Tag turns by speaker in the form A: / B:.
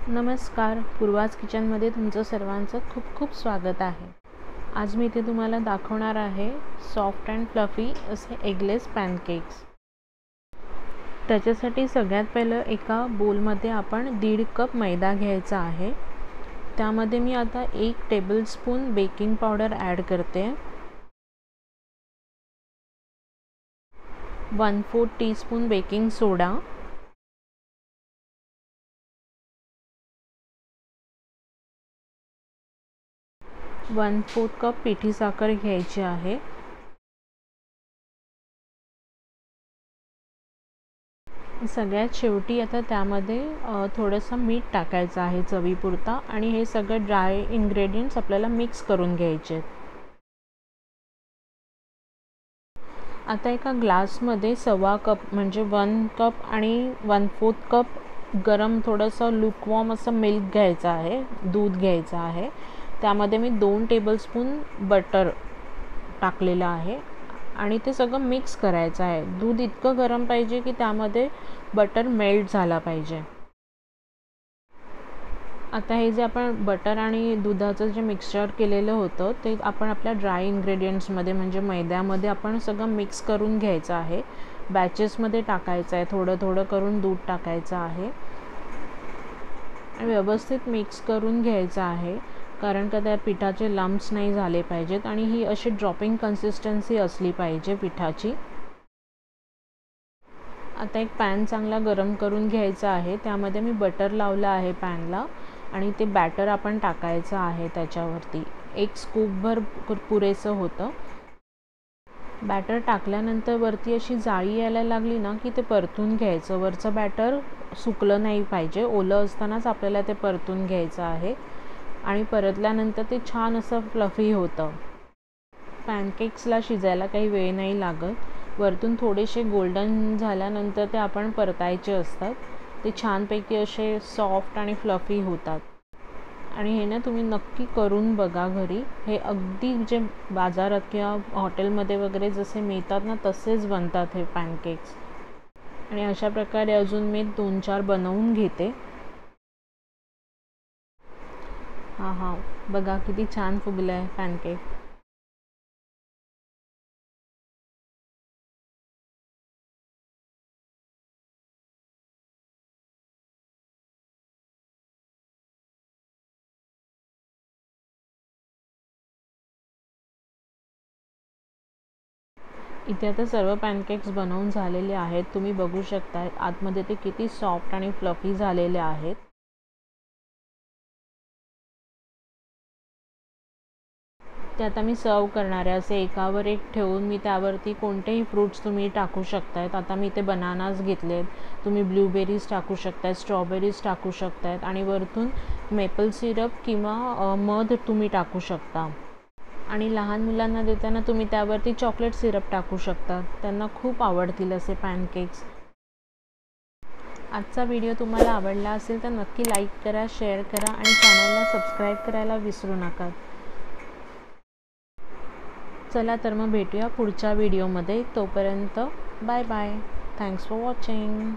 A: नमस्कार, पूर्वाज किचनमध्ये तुमचं सर्वांचं खूप खूप स्वागत आहे। आज मी इथे तुम्हाला दाखवणार आहे सॉफ्ट अँड फ्लफी असे एगलेस पॅनकेक्स। त्याच्यासाठी सगळ्यात पहिलं एका बोलमध्ये आपण 1.5 कप मैदा घ्यायचा आहे। त्यामध्ये मी आता 1 टेबलस्पून बेकिंग पावडर ॲड करते, 1/4 टीस्पून बेकिंग सोडा, 1/4 कप पिठी साखर घ्यायची आहे। सगळ्यात शेवटी आता त्यामध्ये थोडंसं मीठ टाकायचं आहे चवीपुरता आणि हे सगळं ड्राय इन्ग्रेडियंट्स आपल्याला मिक्स करून घ्यायचे। आता एका ग्लासमध्ये 1/2 कप म्हणजे 1 कप आणि 1/4 कप गरम थोडंसं लुकवॉर्म असं मिल्क घ्यायचं आहे, दूध घ्यायचं आहे। त्यामध्ये मी 2 टेबलस्पून बटर टाकलेलं आहे आणि ते सगळं मिक्स करायचं आहे। दूध इतकं गरम पाहिजे की त्यामध्ये बटर मेल्ट झाला पाहिजे। आता हे जे आपण बटर आणि दुधाचं जे मिक्सचर केलेलं होतं ते आपण आपल्या ड्राय इन्ग्रेडियंट्समध्ये म्हणजे मैद्यामध्ये आपण सगळं मिक्स करून घ्यायचं आहे। बॅचेसमध्ये टाकायचं आहे, थोडं थोडं करून दूध टाकायचं आहे आणि व्यवस्थित मिक्स करून घ्यायचं आहे, कारण का त्या पिठाचे लम्प्स नाही झाले पाहिजेत आणि ही अशी ड्रॉपिंग कन्सिस्टन्सी असली पाहिजे पिठाची। आता एक पॅन चांगला गरम करून घ्यायचा आहे, त्यामध्ये मी बटर लावलं आहे पॅनला आणि ते बॅटर आपण टाकायचं आहे त्याच्यावरती। 1 स्कूपभर पुरेसं होतं। बॅटर टाकल्यानंतर वरती अशी जाळी यायला लागली ना की ते परतून घ्यायचं। वरचं बॅटर सुकलं नाही पाहिजे, ओलं असतानाच आपल्याला ते परतून घ्यायचं आहे आणि परतल्यानंतर ते छान असं फ्लफी होतं। पॅनकेक्सला शिजायला काही वेळ नाही लागत। वरतून थोडेसे गोल्डन झाल्यानंतर ते आपण परतायचे असतात, ते छानपैकी असे सॉफ्ट आणि फ्लफी होतात। आणि हे ना तुम्ही नक्की करून बघा घरी। हे अगदी जे बाजारात किंवा हॉटेलमध्ये वगैरे जसे मिळतात ना तसेच बनतात हे पॅनकेक्स। आणि अशा प्रकारे अजून मी 2-4 बनवून घेते। हां, बघा किती छान फुगलं आहे पॅनकेक। इथे आता सर्व पॅनकेक्स बनवून झालेले आहेत, तुम्ही बघू शकता आतमध्ये ते किती सॉफ्ट आणि फ्लफी झालेले आहेत। ते आता मी सर्व करणार आहे, असे एकावर एक ठेवून मी त्यावरती कोणतेही फ्रूट्स तुम्ही टाकू शकतायत। आता मी ते बनानास घेतलेत, तुम्ही ब्लूबेरीज टाकू शकताय, स्ट्रॉबेरीज टाकू शकतायत आणि वरतून मेपल सिरप किंवा मध तुम्ही टाकू शकता। आणि लहान मुलांना देताना तुम्ही त्यावरती चॉकलेट सिरप टाकू शकता, त्यांना खूप आवडतील असे पॅनकेक्स। आजचा व्हिडिओ तुम्हाला आवडला असेल तर नक्की लाईक करा, शेअर करा आणि चॅनलला सबस्क्राईब करायला विसरू नका। चला तर मग भेटूया पुढच्या व्हिडिओमध्ये, तोपर्यंत bye bye. Thanks for watching.